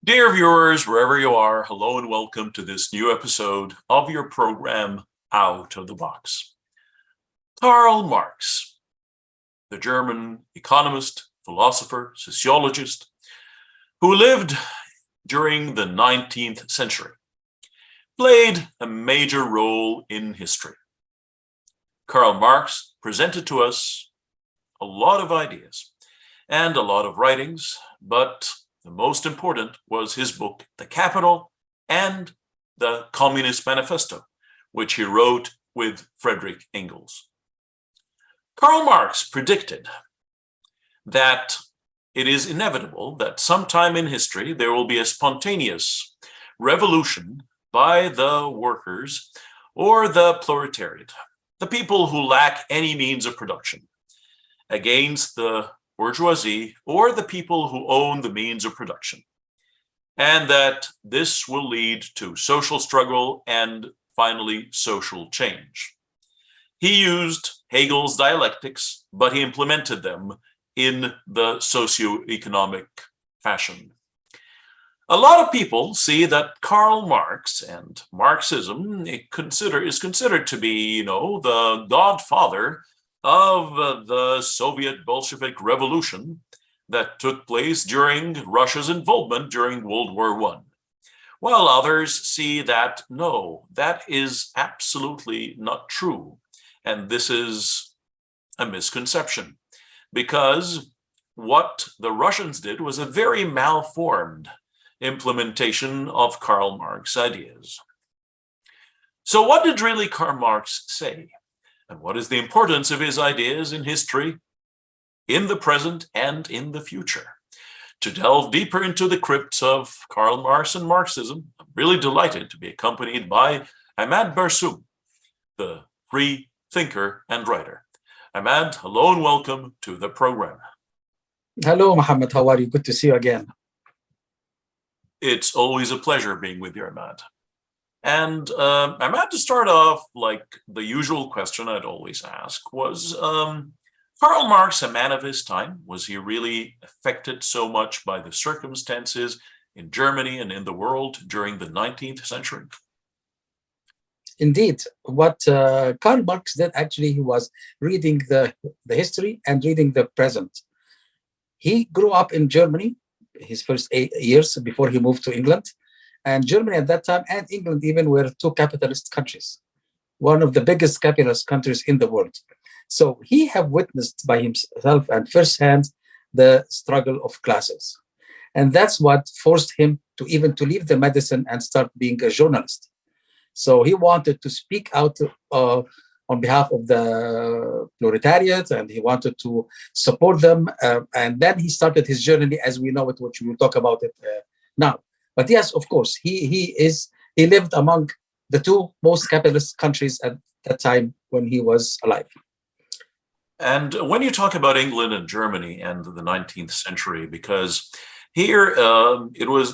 Dear viewers, wherever you are, hello and welcome to this new episode of your program, Out of the Box. Karl Marx, the German economist, philosopher, sociologist, who lived during the 19th century, played a major role in history. Karl Marx presented to us a lot of ideas and a lot of writings, but the most important was his book, The Capital, and the Communist Manifesto, which he wrote with Friedrich Engels. Karl Marx predicted that it is inevitable that sometime in history there will be a spontaneous revolution by the workers or the proletariat, the people who lack any means of production, against the bourgeoisie or the people who own the means of production, and that this will lead to social struggle and finally social change. He used Hegel's dialectics, but he implemented them in the socio-economic fashion. A lot of people see that Karl Marx and Marxism is considered to be, the godfather of the Soviet Bolshevik Revolution that took place during Russia's involvement during World War I. While others see that, no, that is absolutely not true. And this is a misconception, because what the Russians did was a very malformed implementation of Karl Marx's ideas. So what did really Karl Marx say? And what is the importance of his ideas in history, in the present, and in the future? To delve deeper into the crypts of Karl Marx and Marxism, I'm really delighted to be accompanied by Ahmad Barsoum, the free thinker and writer. Ahmad, hello and welcome to the program. Hello, Mohammed. How are you? Good to see you again. It's always a pleasure being with you, Ahmad. And I'm about to start off, like the usual question I'd always ask was, Karl Marx a man of his time? Was he really affected so much by the circumstances in Germany and in the world during the 19th century? Indeed, what Karl Marx did, actually, he was reading the history and reading the present. He grew up in Germany, his first 8 years before he moved to England. And Germany at that time and England even were two capitalist countries, one of the biggest capitalist countries in the world. So he have witnessed by himself and firsthand the struggle of classes. And that's what forced him to leave the medicine and start being a journalist. So he wanted to speak out on behalf of the proletariat, and he wanted to support them. And then he started his journey as we know it, which we will talk about it now. But yes, of course, he lived among the two most capitalist countries at that time when he was alive. And when you talk about England and Germany and the 19th century, because here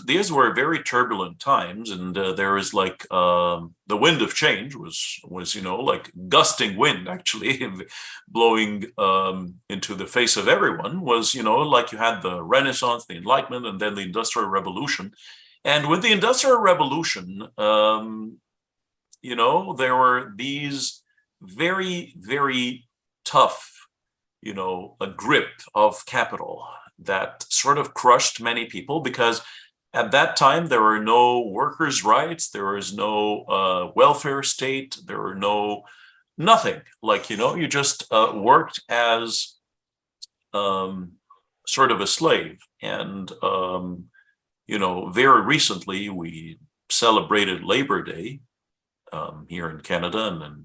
these were very turbulent times, and there is like the wind of change was like gusting wind actually blowing into the face of everyone. Was like you had the Renaissance, the Enlightenment, and then the Industrial Revolution. And with the Industrial Revolution, there were these very, very tough, a grip of capital that sort of crushed many people, because at that time there were no workers' rights, there was no welfare state, there were nothing. Like, you just worked as sort of a slave. And very recently we celebrated Labor Day here in Canada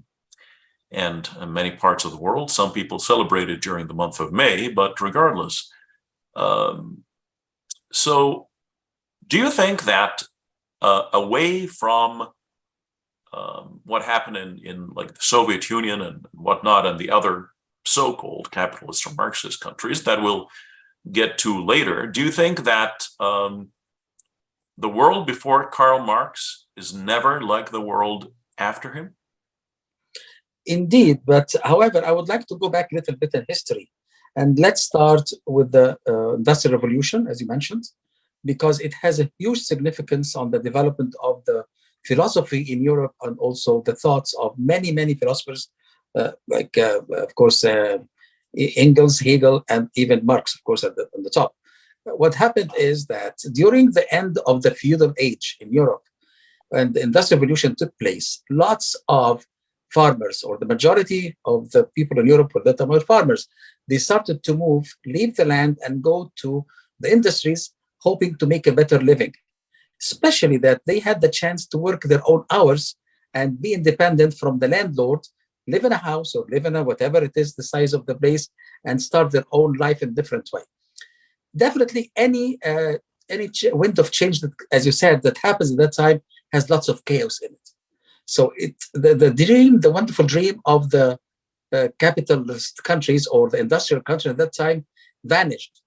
and many parts of the world. Some people celebrated during the month of May, but regardless. So do you think that away from what happened in like the Soviet Union and whatnot and the other so-called capitalist or Marxist countries that we'll get to later, do you think that the world before Karl Marx is never like the world after him? Indeed, but however, I would like to go back a little bit in history. And let's start with the Industrial Revolution, as you mentioned. because it has a huge significance on the development of the philosophy in Europe and also the thoughts of many, many philosophers, of course, Engels, Hegel, and even Marx, of course, on the top. What happened is that during the end of the feudal age in Europe, when the Industrial Revolution took place, lots of farmers, or the majority of the people in Europe were that were farmers, they started to leave the land and go to the industries, hoping to make a better living, especially that they had the chance to work their own hours and be independent from the landlord, live in a house or live in a whatever it is, the size of the place, and start their own life in a different way. Definitely any wind of change that, as you said, that happens at that time has lots of chaos in it. So the dream, the wonderful dream of the capitalist countries or the industrial countries at that time vanished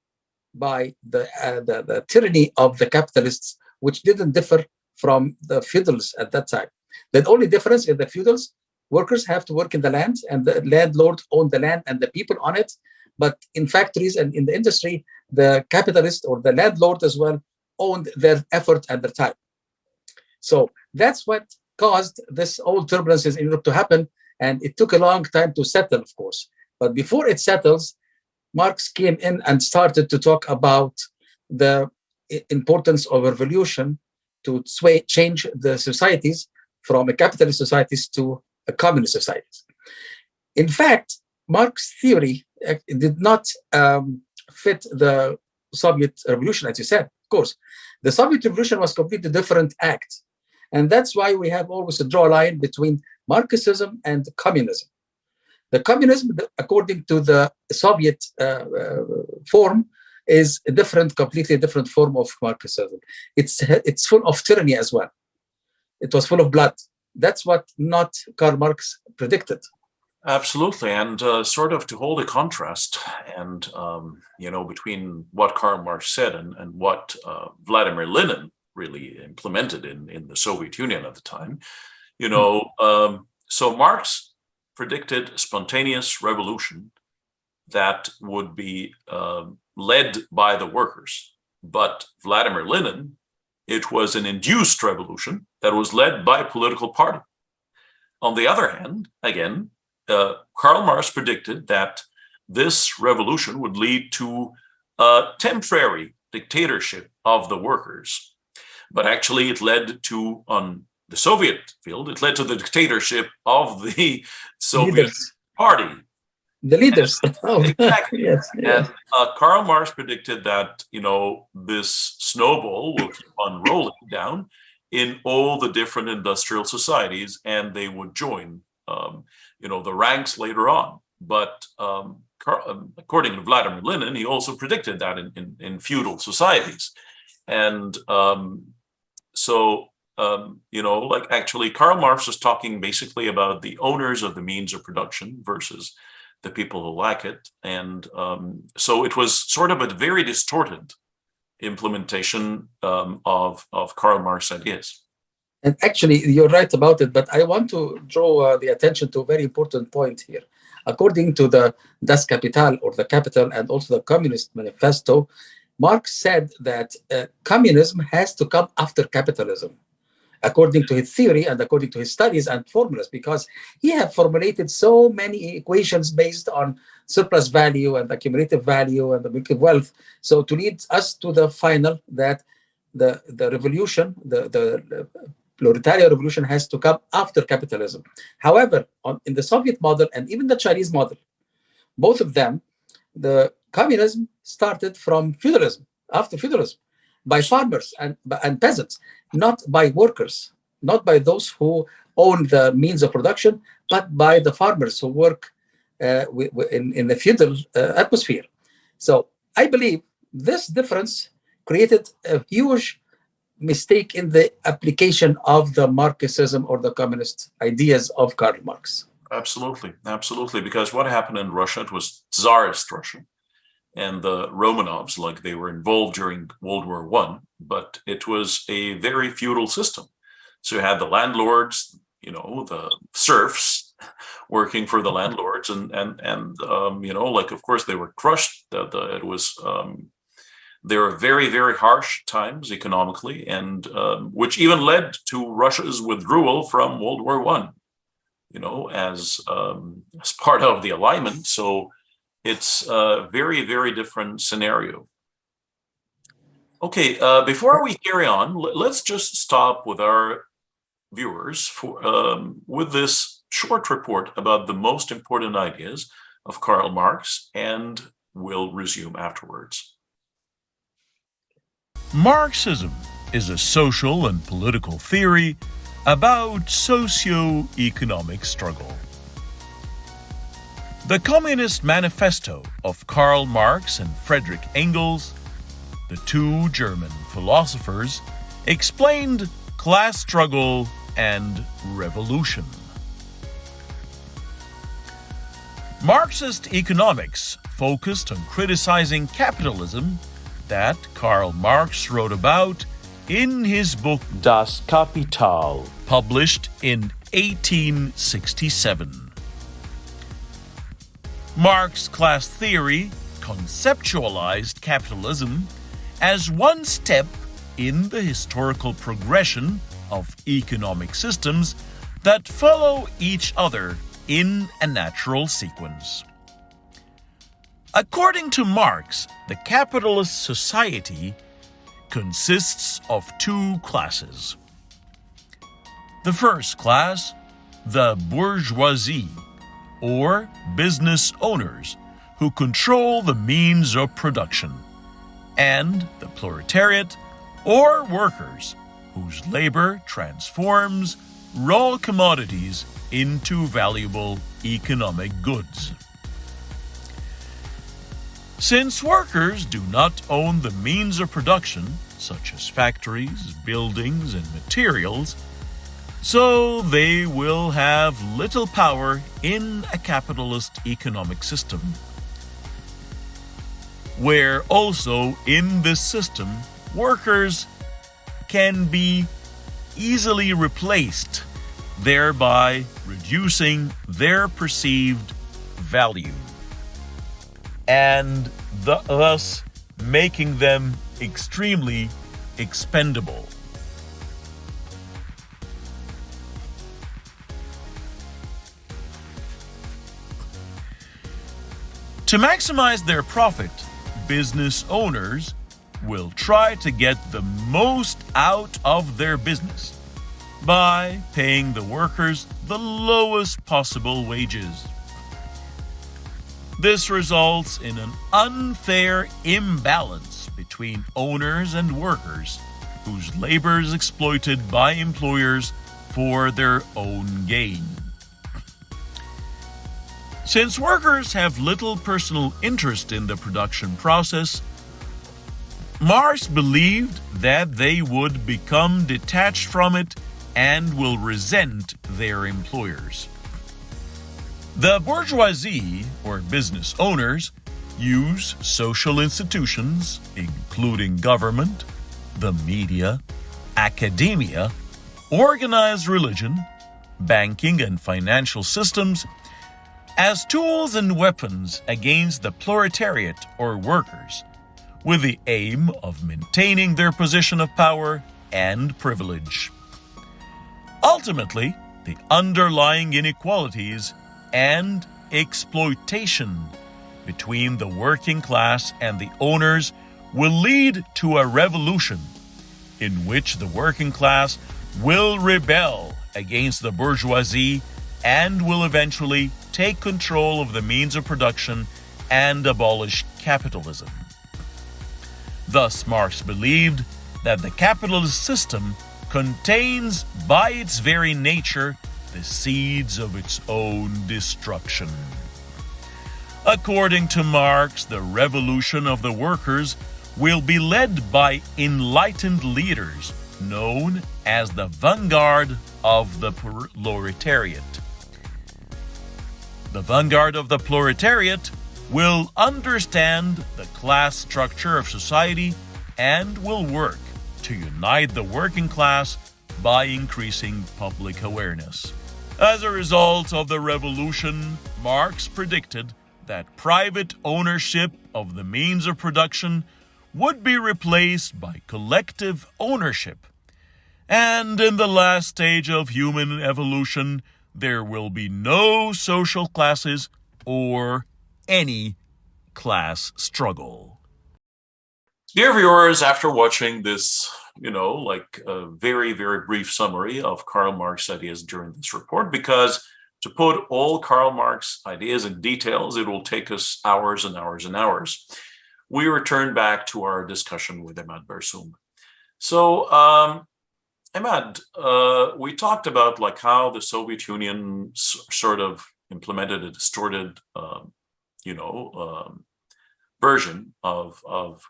by the tyranny of the capitalists, which didn't differ from the feudals at that time. The only difference in the feudals, workers have to work in the land, and the landlord owned the land and the people on it. But in factories and in the industry, the capitalist or the landlord as well owned their effort and their time. So that's what caused this old turbulences in Europe to happen. And it took a long time to settle, of course. But before it settles, Marx came in and started to talk about the importance of a revolution to change the societies from a capitalist societies to a communist societies. In fact, Marx's theory did not fit the Soviet revolution, as you said. Of course, the Soviet revolution was a completely different act. And that's why we have always to draw a line between Marxism and communism. The communism, according to the Soviet form, is a completely different form of Marxism. It's full of tyranny as well. It was full of blood. That's what not Karl Marx predicted. Absolutely, and sort of to hold a contrast, and between what Karl Marx said and what Vladimir Lenin really implemented in the Soviet Union at the time. So Marx predicted a spontaneous revolution that would be led by the workers, but Vladimir Lenin, it was an induced revolution that was led by a political party. On the other hand, again, Karl Marx predicted that this revolution would lead to a temporary dictatorship of the workers. But actually, it led to, on the Soviet field, it led to the dictatorship of the Soviet leaders. Party. The leaders. Exactly. Yes, yes. And Karl Marx predicted that, this snowball will keep on rolling down in all the different industrial societies, and they would join, the ranks later on. But according to Vladimir Lenin, he also predicted that in feudal societies. And actually, Karl Marx was talking basically about the owners of the means of production versus the people who lack it. And so it was sort of a very distorted implementation of Karl Marx's ideas. And actually, you're right about it, but I want to draw the attention to a very important point here. According to the Das Kapital, or the Capital, and also the Communist Manifesto, Marx said that communism has to come after capitalism, according to his theory and according to his studies and formulas, because he had formulated so many equations based on surplus value and accumulative value and the wealth. So to lead us to the final that the revolution, the proletarian revolution has to come after capitalism. However, in the Soviet model and even the Chinese model, both of them, the communism started from feudalism, after feudalism, by farmers and peasants, not by workers, not by those who own the means of production, but by the farmers who work in the feudal atmosphere. So I believe this difference created a huge mistake in the application of the Marxism or the communist ideas of Karl Marx. Absolutely, absolutely. Because what happened in Russia, it was Tsarist Russia, and the Romanovs, like, they were involved during World War I, but it was a very feudal system. So you had the landlords, the serfs working for the landlords, and of course they were crushed. It was There are very, very harsh times economically, and which even led to Russia's withdrawal from World War I, as part of the alignment. So it's a very, very different scenario. Okay, before we carry on, let's just stop with our viewers with this short report about the most important ideas of Karl Marx, and we'll resume afterwards. Marxism is a social and political theory about socio-economic struggle. The Communist Manifesto of Karl Marx and Friedrich Engels, the two German philosophers, explained class struggle and revolution. Marxist economics focused on criticizing capitalism that Karl Marx wrote about in his book Das Kapital, published in 1867. Marx's class theory conceptualized capitalism as one step in the historical progression of economic systems that follow each other in a natural sequence. According to Marx, the capitalist society consists of two classes. The first class, the bourgeoisie, or business owners, who control the means of production, and the proletariat, or workers, whose labor transforms raw commodities into valuable economic goods. Since workers do not own the means of production, such as factories, buildings, and materials, so they will have little power in a capitalist economic system, where also in this system, workers can be easily replaced, thereby reducing their perceived value, and thus making them extremely expendable. To maximize their profit, business owners will try to get the most out of their business by paying the workers the lowest possible wages. This results in an unfair imbalance between owners and workers, whose labor is exploited by employers for their own gain. Since workers have little personal interest in the production process, Marx believed that they would become detached from it and will resent their employers. The bourgeoisie, or business owners, use social institutions, including government, the media, academia, organized religion, banking and financial systems, as tools and weapons against the proletariat or workers, with the aim of maintaining their position of power and privilege. Ultimately, the underlying inequalities and exploitation between the working class and the owners will lead to a revolution in which the working class will rebel against the bourgeoisie and will eventually take control of the means of production and abolish capitalism. Thus, Marx believed that the capitalist system contains by its very nature the seeds of its own destruction. According to Marx, the revolution of the workers will be led by enlightened leaders known as the vanguard of the proletariat. The vanguard of the proletariat will understand the class structure of society and will work to unite the working class by increasing public awareness. As a result of the revolution, Marx predicted that private ownership of the means of production would be replaced by collective ownership. And in the last stage of human evolution, there will be no social classes or any class struggle. Dear viewers, after watching this, a very, very brief summary of Karl Marx's ideas during this report, because to put all Karl Marx ideas in details, it will take us hours and hours and hours. We return back to our discussion with Ahmad Barsoum. So, Ahmad, we talked about like how the Soviet Union sort of implemented a distorted, version of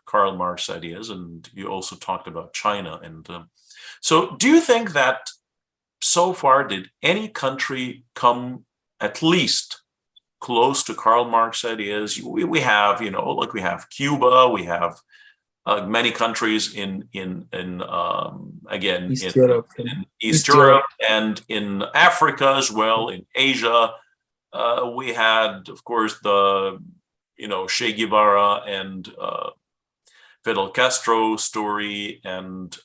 Karl Marx ideas, and you also talked about China. And so, do you think that so far did any country come at least close to Karl Marx ideas? We have, we have Cuba, we have many countries in East Europe, East Europe, and in Africa as well, in Asia. We had, of course, the Che Guevara and Fidel Castro story, and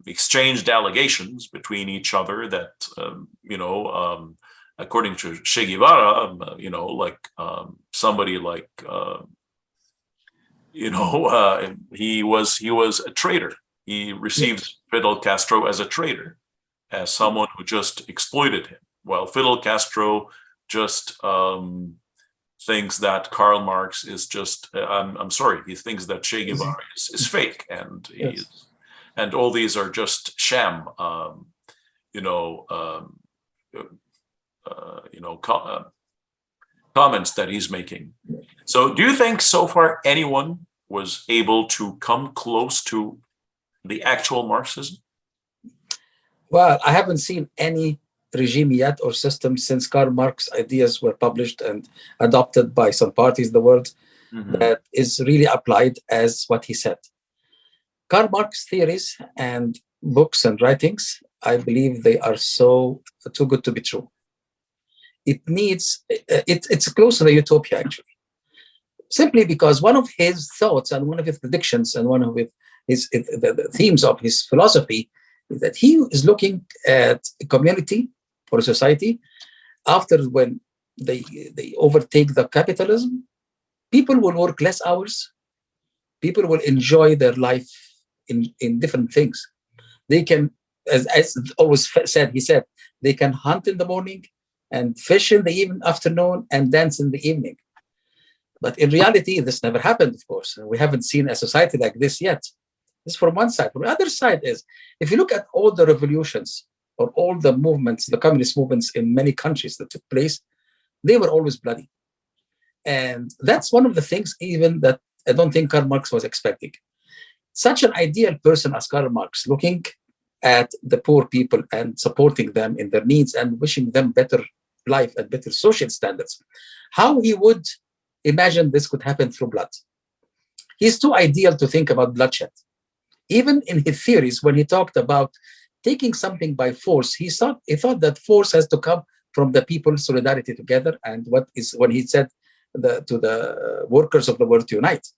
exchanged allegations between each other that according to Che Guevara, somebody like he was a traitor. He received Fidel Castro as a traitor, as someone who just exploited him. While Fidel Castro just thinks that Karl Marx is just, I'm sorry, he thinks that Che Guevara is fake, and and all these are just sham, comments that he's making. So do you think so far anyone was able to come close to the actual Marxism? Well, I haven't seen any regime yet or system since Karl Marx ideas were published and adopted by some parties in the world that is really applied as what he said. Karl Marx theories and books and writings, I believe they are so too good to be true. It needs, it's close to the utopia, actually. Simply because one of his thoughts and one of his predictions and one of the themes of his philosophy is that he is looking at a community or a society after when they overtake the capitalism. People will work less hours. People will enjoy their life in different things. They can, as always said, he said, they can hunt in the morning and fish in the afternoon and dance in the evening. But in reality, this never happened, of course. We haven't seen a society like this yet. This is from one side. From the other side is, if you look at all the revolutions or all the movements, the communist movements in many countries that took place, they were always bloody. And that's one of the things even that I don't think Karl Marx was expecting. Such an ideal person as Karl Marx, looking at the poor people and supporting them in their needs and wishing them better life and better social standards, how he would imagine this could happen through blood. He's too ideal to think about bloodshed. Even in his theories, when he talked about taking something by force, he thought that force has to come from the people, solidarity together, and when he said to the workers of the world to unite.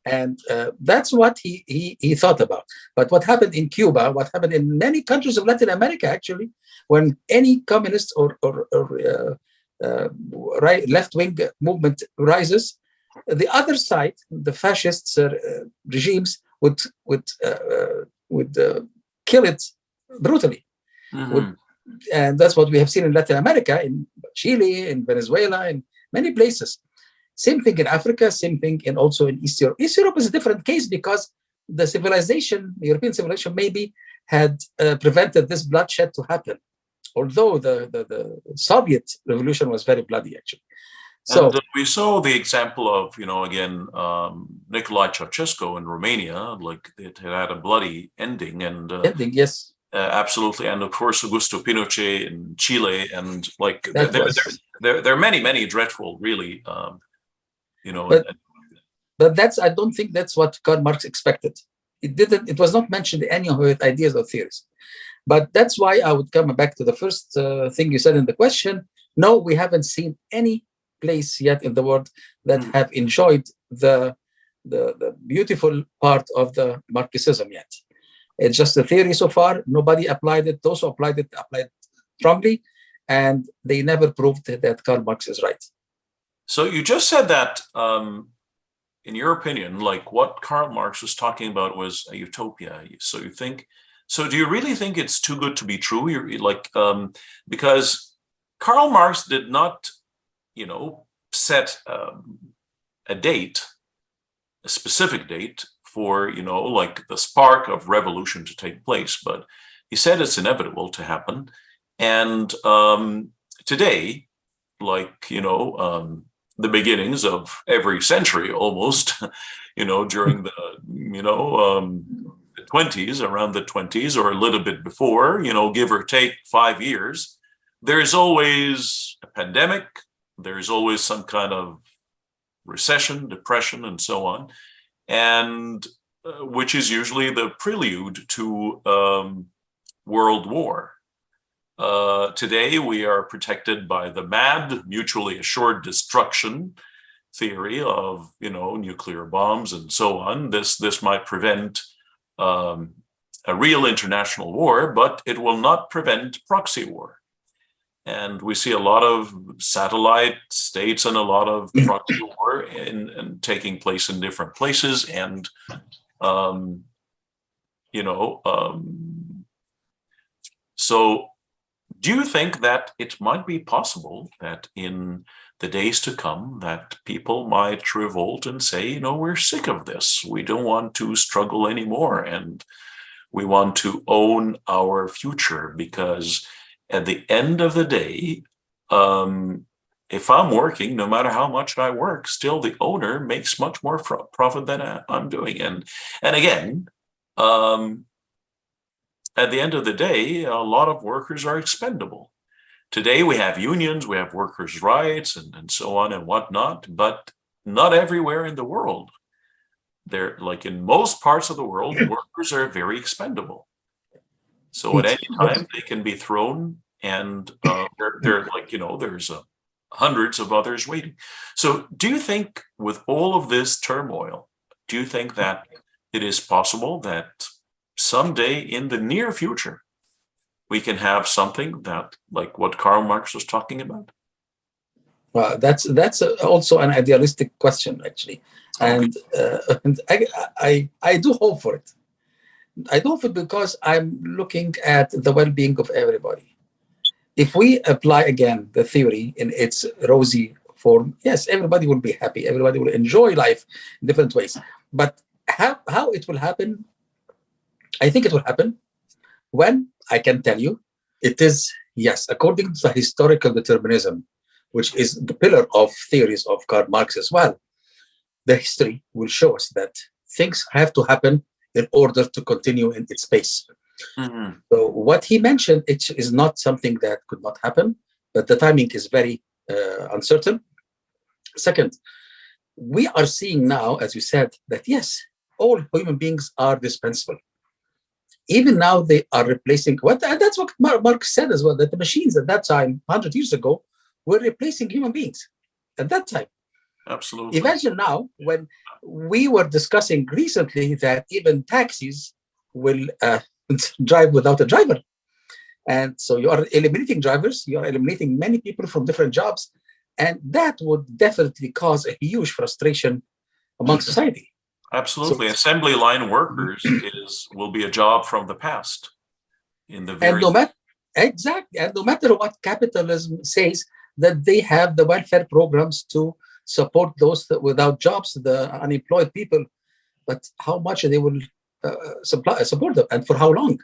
And that's what he thought about. But what happened in Cuba, what happened in many countries of Latin America, actually, when any communist or left-wing movement rises, the other side, the fascist regimes, would kill it brutally. And that's what we have seen in Latin America, in Chile, in Venezuela, in many places. Same thing in Africa, same thing also in East Europe. East Europe is a different case because the European civilization maybe had prevented this bloodshed to happen. Although the Soviet revolution was very bloody, actually. So we saw the example of, Nicolae Ceausescu in Romania, like it had a bloody ending. And yes. Absolutely. And of course, Augusto Pinochet in Chile. And like there are many dreadful, really, But I don't think that's what Karl Marx expected. It was not mentioned in any of his ideas or theories. But that's why I would come back to the first thing you said in the question. No, we haven't seen any place yet in the world that have enjoyed the the beautiful part of the Marxism yet. It's just a theory so far. Nobody applied it. Those who applied it strongly, and they never proved that Karl Marx is right. So you just said that, in your opinion, like what Karl Marx was talking about was a utopia. So do you really think it's too good to be true? You're like, because Karl Marx did not, set a date, a specific date for, like the spark of revolution to take place, but he said it's inevitable to happen. And today, like, the beginnings of every century almost, during the, the 20s, around the 20s, or a little bit before, give or take 5 years, there's always a pandemic, there's always some kind of recession, depression, and so on, and which is usually the prelude to world war. Today, we are protected by the MAD, mutually assured destruction theory of, nuclear bombs and so on. This might prevent a real international war, but it will not prevent proxy war. And we see a lot of satellite states and a lot of proxy war and taking place in different places. And, so do you think that it might be possible that in the days to come that people might revolt and say, we're sick of this. We don't want to struggle anymore. And we want to own our future, because at the end of the day, if I'm working, no matter how much I work, still the owner makes much more profit than I'm doing. And again, at the end of the day, a lot of workers are expendable. Today, we have unions, we have workers' rights, and so on and whatnot, but not everywhere in the world. They're like in most parts of the world, workers are very expendable. So at any time, they can be thrown, and they're like, there's hundreds of others waiting. So do you think with all of this turmoil, do you think that it is possible that someday in the near future, we can have something that, like what Karl Marx was talking about? Well, that's also an idealistic question, actually, and I do hope for it. I do hope it because I'm looking at the well-being of everybody. If we apply again the theory in its rosy form, yes, everybody will be happy. Everybody will enjoy life in different ways. But how it will happen? I think it will happen when, I can tell you, it is, yes, according to the historical determinism, which is the pillar of theories of Karl Marx as well. The history will show us that things have to happen in order to continue in its pace. Mm-hmm. So what he mentioned, it is not something that could not happen, but the timing is very uncertain. Second, we are seeing now, as you said, that yes, all human beings are dispensable. Even now, they are replacing and that's what Marx said as well, that the machines at that time, 100 years ago, were replacing human beings at that time. Absolutely. Imagine now, when we were discussing recently that even taxis will drive without a driver. And so you are eliminating drivers, you are eliminating many people from different jobs, and that would definitely cause a huge frustration among society. Absolutely. So, assembly line workers will be a job from the past. In the very exactly. And no matter what capitalism says, that they have the welfare programs to support those without jobs, the unemployed people, but how much they will support them and for how long?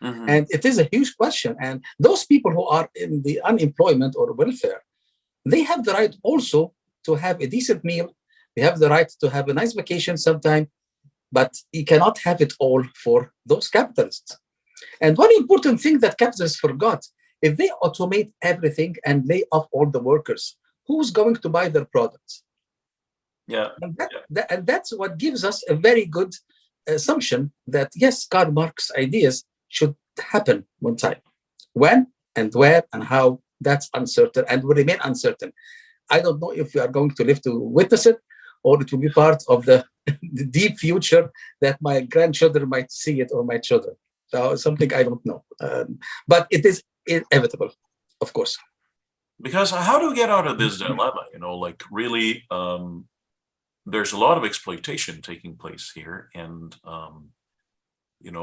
Mm-hmm. And it is a huge question. And those people who are in the unemployment or welfare, they have the right also to have a decent meal. They have the right to have a nice vacation sometime, but you cannot have it all for those capitalists. And one important thing that capitalists forgot, if they automate everything and lay off all the workers, who's going to buy their products? Yeah. And that's what gives us a very good assumption that, yes, Karl Marx ideas should happen one time. When and where and how, that's uncertain and will remain uncertain. I don't know if we are going to live to witness it, or it will be part of the, the deep future that my grandchildren might see it, or my children. So something I don't know, but it is inevitable, of course. Because how do we get out of this dilemma? Like really, there's a lot of exploitation taking place here, and there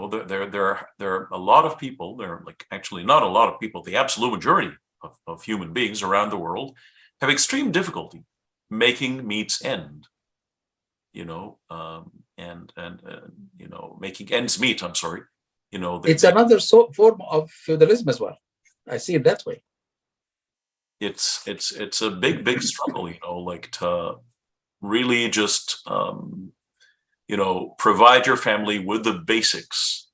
are a lot of people. There are like actually not a lot of people. The absolute majority of human beings around the world have extreme difficulty making meets end. Making ends meet. I'm sorry. It's another form of feudalism as well. I see it that way. It's a big struggle, like to really just provide your family with the basics.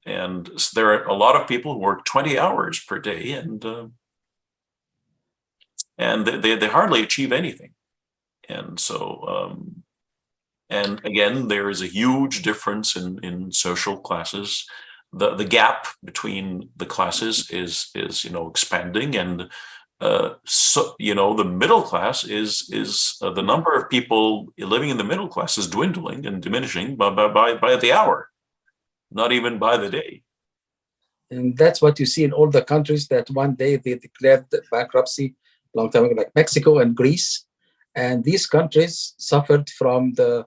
And there are a lot of people who work 20 hours per day, and they hardly achieve anything. And so and again, there is a huge difference in social classes. The gap between the classes is expanding, and the middle class is the number of people living in the middle class is dwindling and diminishing by the hour, not even by the day. And that's what you see in all the countries that one day they declared bankruptcy a long time ago, like Mexico and Greece. And these countries suffered from the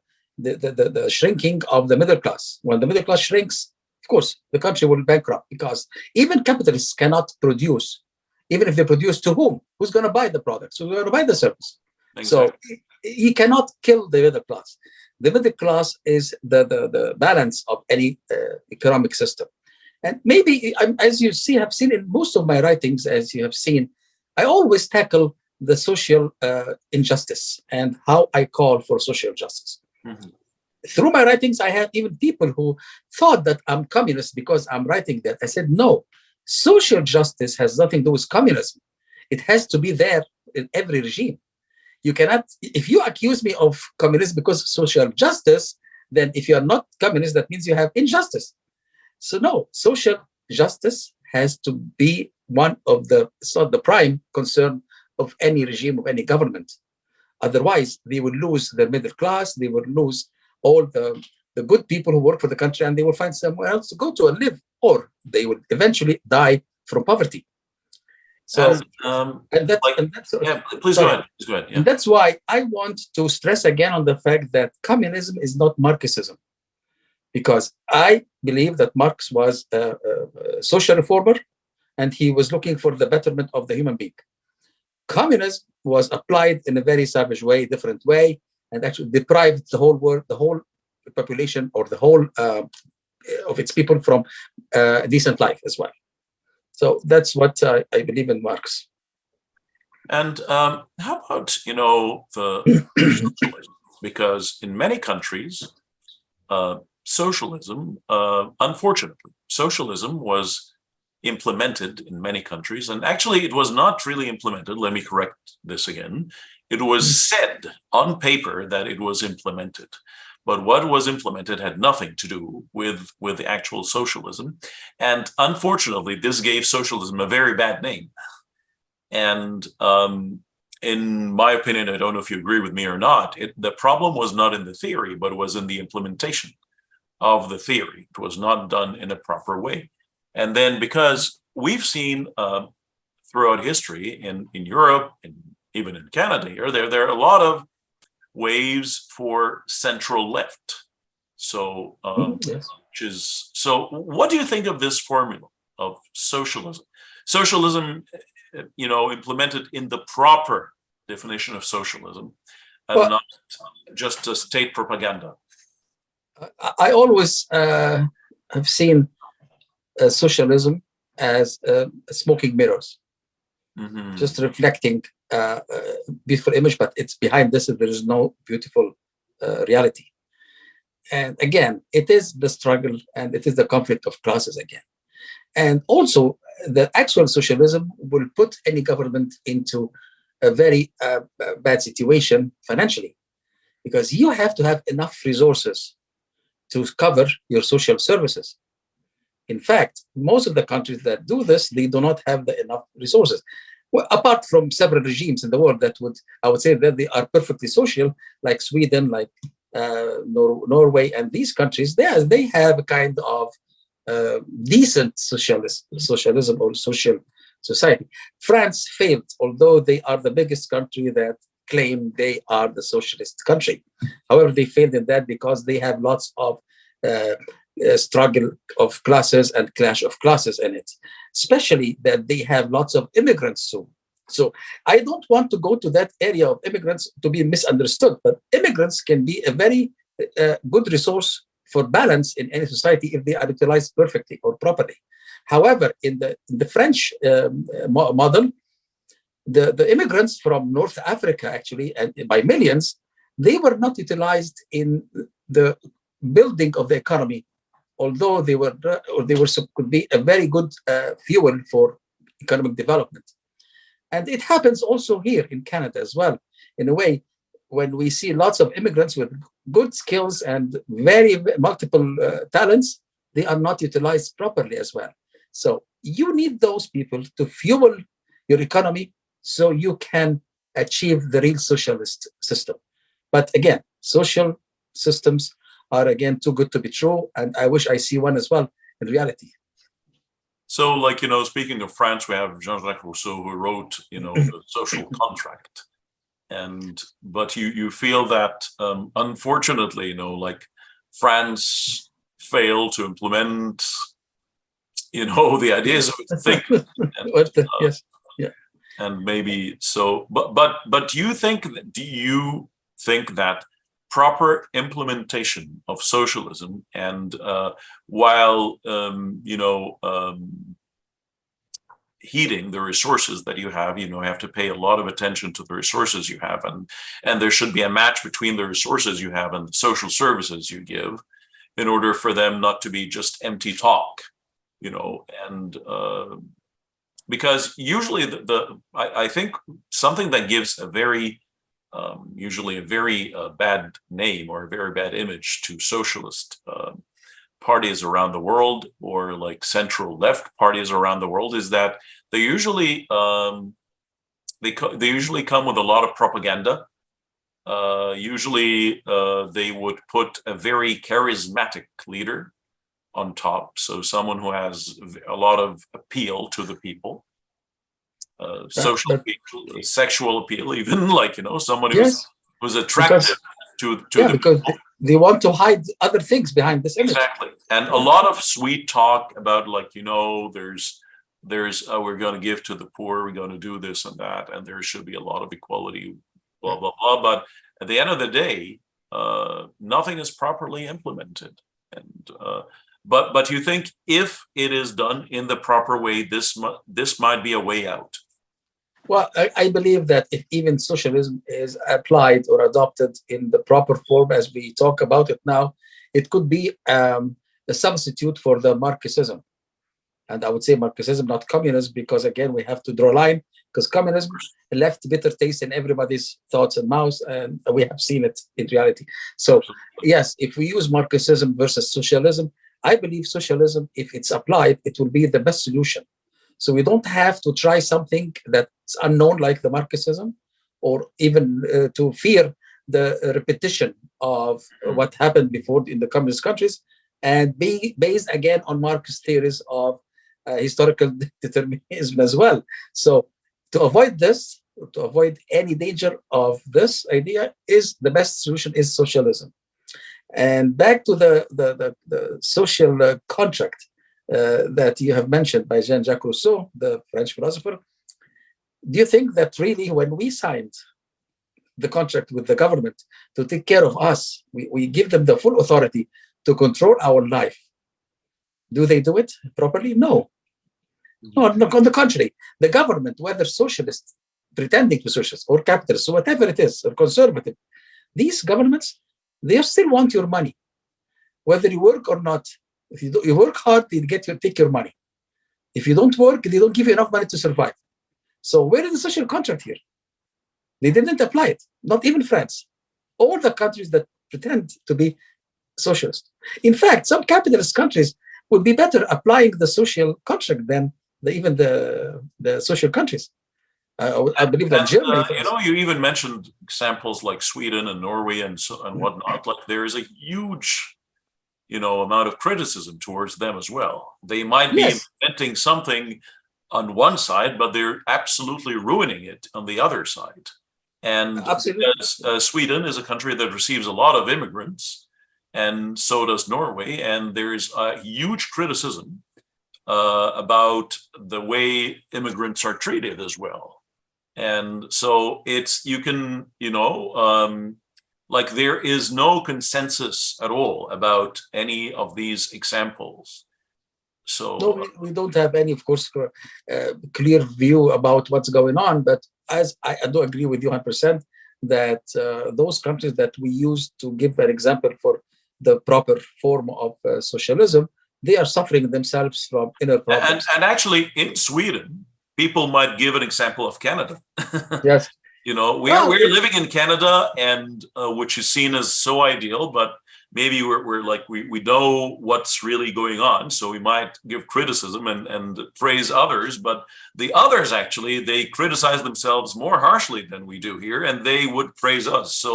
shrinking of the middle class. When the middle class shrinks, of course, the country will bankrupt, because even capitalists cannot produce. Even if they produce, to whom? Who's going to buy the products? Who's going to buy the service? Exactly. So you cannot kill the middle class. The middle class is the balance of any economic system. And maybe, as you see, have seen in most of my writings, as you have seen, I always tackle the social injustice and how I call for social justice. Mm-hmm. Through my writings, I had even people who thought that I'm communist because I'm writing that. I said, no, social justice has nothing to do with communism. It has to be there in every regime. You cannot, if you accuse me of communism because of social justice, then if you are not communist, that means you have injustice. So no, social justice has to be one of it's not the prime concern of any regime, of any government. Otherwise, they will lose their middle class, they will lose all the good people who work for the country, and they will find somewhere else to go to and live, or they will eventually die from poverty. So, please go ahead. Yeah. And that's why I want to stress again on the fact that communism is not Marxism, because I believe that Marx was a social reformer, and he was looking for the betterment of the human being. Communism was applied in a very savage way, different way, and actually deprived the whole world, the whole population, or the whole of its people from a decent life as well. So that's what I believe in Marx. And how about, the socialism? Because in many countries, socialism, unfortunately, socialism was implemented in many countries. And actually, it was not really implemented. Let me correct this again. It was said on paper that it was implemented. But what was implemented had nothing to do with the actual socialism. And unfortunately, this gave socialism a very bad name. And in my opinion, I don't know if you agree with me or not, the problem was not in the theory, but it was in the implementation of the theory. It was not done in a proper way. And then because we've seen throughout history in Europe and even in Canada here, there are a lot of waves for central left. So, yes. So what do you think of this formula of socialism? Socialism, implemented in the proper definition of socialism, and not just a state propaganda. I always have seen socialism as smoking mirrors, just reflecting beautiful image, but it's behind this, there is no beautiful reality. And again, it is the struggle and it is the conflict of classes again. And also, the actual socialism will put any government into a very bad situation financially, because you have to have enough resources to cover your social services. In fact, most of the countries that do this, they do not have enough resources. Well, apart from several regimes in the world that I would say that they are perfectly social, like Sweden, like Norway, and these countries, they have a kind of decent socialism or social society. France failed, although they are the biggest country that claim they are the socialist country. However, they failed in that because they have lots of struggle of classes and clash of classes in it, especially that they have lots of immigrants soon. So I don't want to go to that area of immigrants to be misunderstood, but immigrants can be a very good resource for balance in any society if they are utilized perfectly or properly. However, in the French model, the immigrants from North Africa, actually, and by millions, they were not utilized in the building of the economy, although they could be a very good fuel for economic development. And it happens also here in Canada as well, in a way, when we see lots of immigrants with good skills and very multiple talents, they are not utilized properly as well. So you need those people to fuel your economy so you can achieve the real socialist system. But again, social systems are again too good to be true, and I wish I see one as well in reality. So, like, speaking of France, we have Jean-Jacques Rousseau, who wrote, the social contract. But you feel that, unfortunately, like France failed to implement, the ideas of its thinking. Yes, yeah. And maybe so, but do you think that proper implementation of socialism, and while heeding the resources that you have to pay a lot of attention to the resources you have, and there should be a match between the resources you have and the social services you give, in order for them not to be just empty talk, and because usually I think something that gives a very usually a very bad name or a very bad image to socialist parties around the world, or like central left parties around the world, is that they usually they usually come with a lot of propaganda. Usually they would put a very charismatic leader on top, so someone who has a lot of appeal to the people. Social appeal, sexual appeal, even, like, somebody who's attractive to the because people. they want to hide other things behind this image. Exactly. And a lot of sweet talk about, like, there's we're going to give to the poor, we're going to do this and that, and there should be a lot of equality, blah blah blah. But at the end of the day, nothing is properly implemented. And but you think if it is done in the proper way, this might be a way out? Well, I believe that if even socialism is applied or adopted in the proper form as we talk about it now, it could be a substitute for the Marxism. And I would say Marxism, not communism, because again, we have to draw a line, because communism left bitter taste in everybody's thoughts and mouths, and we have seen it in reality. So yes, if we use Marxism versus socialism, I believe socialism, if it's applied, it will be the best solution. So we don't have to try something that's unknown like the Marxism, or even to fear the repetition of what happened before in the communist countries, and be based again on Marx theories of historical determinism as well. So to avoid this, to avoid any danger of this idea, is the best solution is socialism. And back to the social contract that you have mentioned by Jean-Jacques Rousseau, the French philosopher. Do you think that really when we signed the contract with the government to take care of us, we give them the full authority to control our life? Do they do it properly? No. No, on the contrary, the government, whether socialist, pretending to be socialist, or capitalist, or whatever it is, or conservative, these governments, they still want your money, whether you work or not. If you work hard, they take your money. If you don't work, they don't give you enough money to survive. So where is the social contract here? They didn't apply it, not even France. All the countries that pretend to be socialist. In fact, some capitalist countries would be better applying the social contract than even the social countries. I believe that Germany, for instance, you even mentioned examples like Sweden and Norway and whatnot. Like there is a huge, amount of criticism towards them as well. They might be yes, inventing something on one side, but they're absolutely ruining it on the other side. And absolutely. because Sweden is a country that receives a lot of immigrants, and so does Norway, and there's a huge criticism about the way immigrants are treated as well. And so like there is no consensus at all about any of these examples. No, So we don't have any, of course, clear view about what's going on. But as I do agree with you 100% that those countries that we use to give an example for the proper form of socialism, they are suffering themselves from inner problems. and actually in Sweden, people might give an example of Canada. Yes. We're Well, living in Canada, and which is seen as so ideal, but maybe we're like we know what's really going on, so we might give criticism and praise others, but the others actually they criticize themselves more harshly than we do here, and they would praise us. So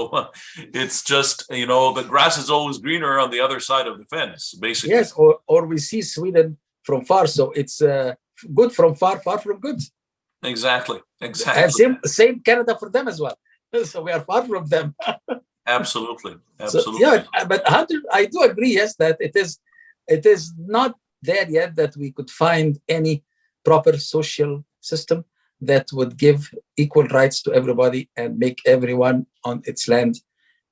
it's just the grass is always greener on the other side of the fence, basically. yes, or we see Sweden from far, so it's good from far, far from good. Exactly. And same Canada for them as well. So we are far from them. Absolutely. So yeah, but I do agree, yes, that it is not there yet that we could find any proper social system that would give equal rights to everybody and make everyone on its land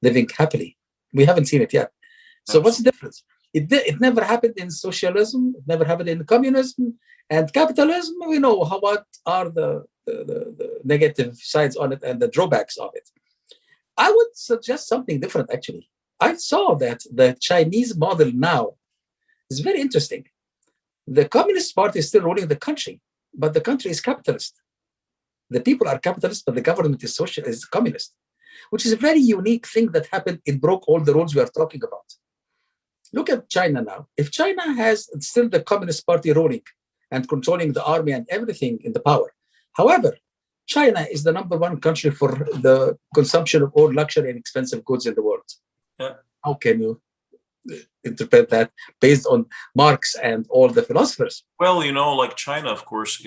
living happily. We haven't seen it yet. So what's the difference? It never happened in socialism. It never happened in communism and capitalism. We know what are the negative sides on it and the drawbacks of it. I would suggest something different, actually. I saw that the Chinese model now is very interesting. The Communist Party is still ruling the country, but the country is capitalist. The people are capitalist, but the government is communist, which is a very unique thing that happened. It broke all the rules we are talking about. Look at China now. If China has still the Communist Party ruling and controlling the army and everything in the power, however, China is the number one country for the consumption of all luxury and expensive goods in the world. Yeah. How can you interpret that based on Marx and all the philosophers? Well, like China, of course,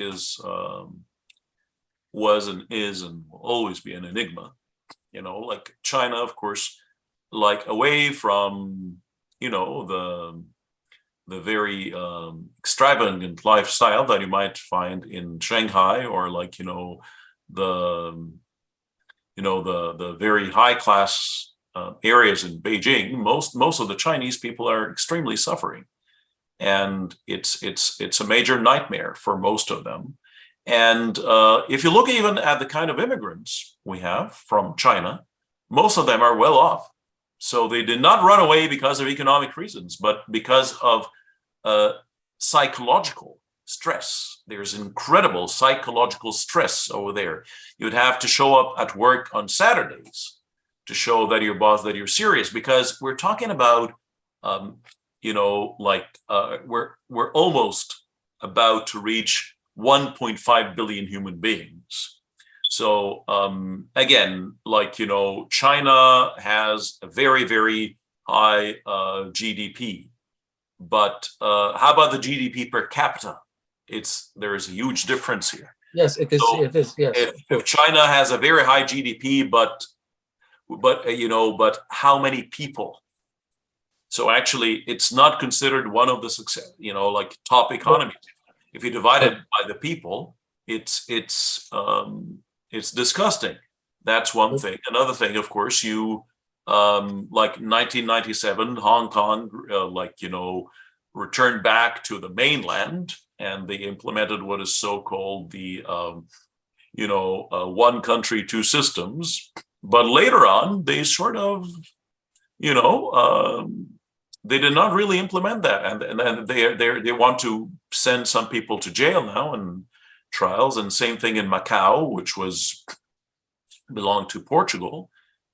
was and is and will always be an enigma. Like China, of course, like away from, the very extravagant lifestyle that you might find in Shanghai, or like, the very high class areas in Beijing. Most of the Chinese people are extremely suffering, and it's a major nightmare for most of them. And if you look even at the kind of immigrants we have from China, most of them are well off. So they did not run away because of economic reasons, but because of psychological stress. There's incredible psychological stress over there. You'd have to show up at work on Saturdays to show that your boss that you're serious, because we're talking about, we're almost about to reach 1.5 billion human beings. So again, China has a very, very high GDP, but how about the GDP per capita? There is a huge difference here. Yes, it is. So it is. Yes. If China has a very high GDP, but how many people? So actually, it's not considered one of the success, top economies. If you divide it by the people, it's disgusting. That's one thing. Another thing, of course, like 1997, Hong Kong, returned back to the mainland, and they implemented what is so-called the, one country, two systems. But later on, they sort of, they did not really implement that, and they want to send some people to jail now and trials, and same thing in Macau, which belonged to Portugal,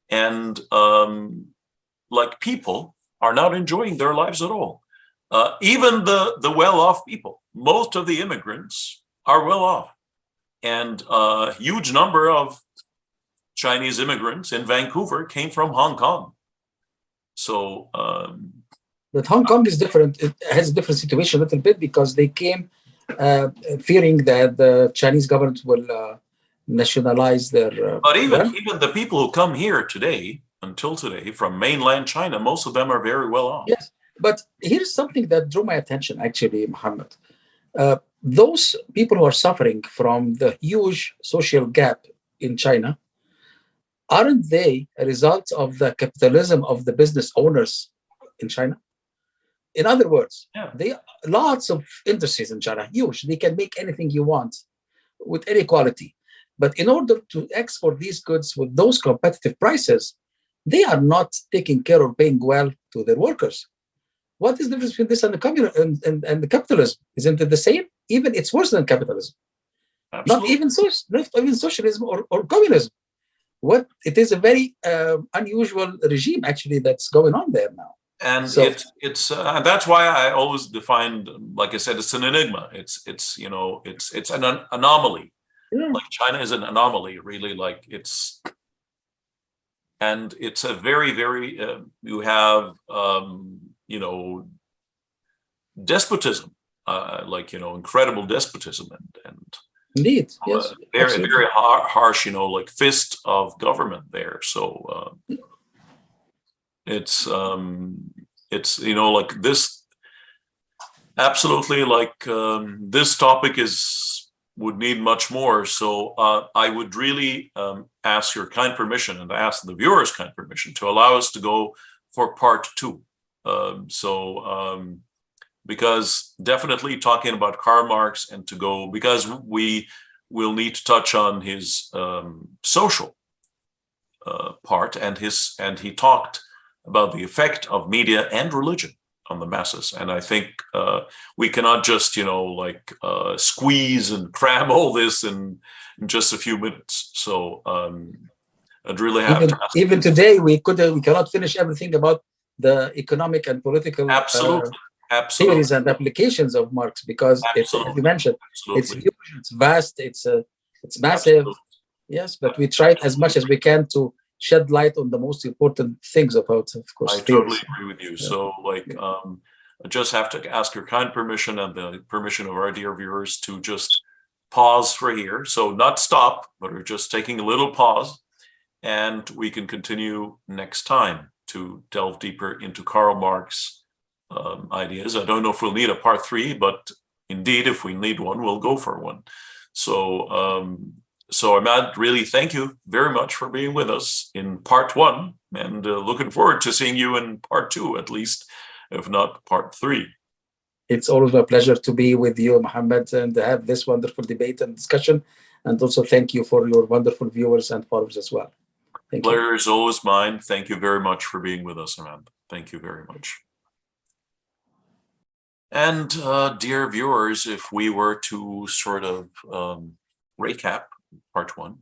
and people are not enjoying their lives at all. Even the well-off people, most of the immigrants are well off. and a huge number of Chinese immigrants in Vancouver came from Hong Kong. So, but Hong Kong is different. It has a different situation a little bit because they came fearing that the Chinese government will nationalize their but wealth. even the people who come here today, until today, from mainland China, most of them are very well off. Yes, but here's something that drew my attention, actually, Mohammed. Those people who are suffering from the huge social gap in China, aren't they a result of the capitalism of the business owners in China? In other words, Yeah. they lots of industries in China, huge. They can make anything you want with any quality. But in order to export these goods with those competitive prices, they are not taking care or paying well to their workers. What is the difference between this and the capitalism? Isn't it the same? Even it's worse than capitalism. Absolutely. Not even socialism or communism. What it is a very unusual regime actually that's going on there now. And So- it's that's why I always defined, like I said, it's an enigma. It's an anomaly. Yeah. Like China is an anomaly, really. Like and it's a very you have despotism, incredible despotism and Indeed, yes, very absolutely. very harsh, like fist of government there. So it's like this. Absolutely, this topic would need much more. So I would really ask your kind permission and ask the viewers' kind permission to allow us to go for part 2. Because definitely talking about Karl Marx and to go, because we will need to touch on his social part and he talked about the effect of media and religion on the masses. And I think we cannot just, squeeze and cram all this in just a few minutes. So I'd really have to ask. Even today, we cannot finish everything about the economic and political theories and applications of Marx because it's, as you mentioned, it's huge, it's vast, it's massive. Absolutely. Yes, but we tried as much as we can to shed light on the most important things about, of course. I totally agree with you. Yeah. So, I just have to ask your kind permission and the permission of our dear viewers to just pause for here. So not stop, but we're just taking a little pause, and we can continue next time to delve deeper into Karl Marx ideas. I don't know if we'll need a part 3, but indeed, if we need one, we'll go for one. So Ahmad, really thank you very much for being with us in part 1, and looking forward to seeing you in part 2, at least, if not part 3. It's always my pleasure to be with you, Mohammed, and have this wonderful debate and discussion. And also thank you for your wonderful viewers and followers as well. Thank you. Pleasure is always mine. Thank you very much for being with us, Ahmad. Thank you very much. And dear viewers, if we were to sort of recap part 1,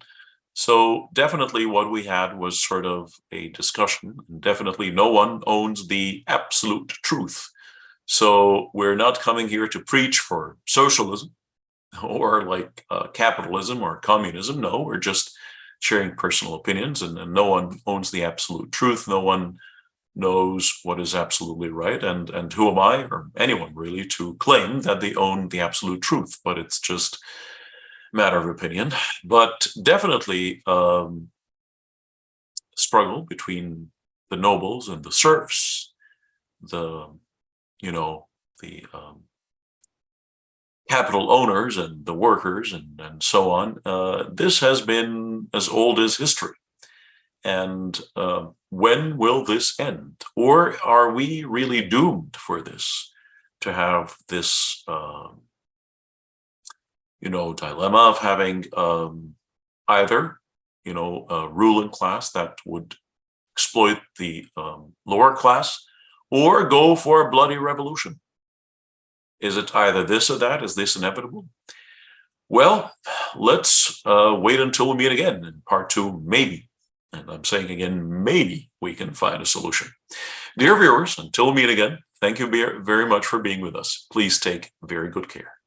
so definitely what we had was sort of a discussion, and definitely no one owns the absolute truth. So we're not coming here to preach for socialism or capitalism or communism. No, we're just sharing personal opinions, and no one owns the absolute truth. No one knows what is absolutely right, and who am I, or anyone really, to claim that they own the absolute truth? But it's just a matter of opinion. But definitely struggle between the nobles and the serfs, the capital owners and the workers and so on. This has been as old as history. And when will this end? Or are we really doomed for this, to have this, dilemma of having either, a ruling class that would exploit the lower class, or go for a bloody revolution? Is it either this or that? Is this inevitable? Well, let's wait until we meet again in part 2, maybe. And I'm saying again, maybe we can find a solution. Dear viewers, until we meet again, thank you very much for being with us. Please take very good care.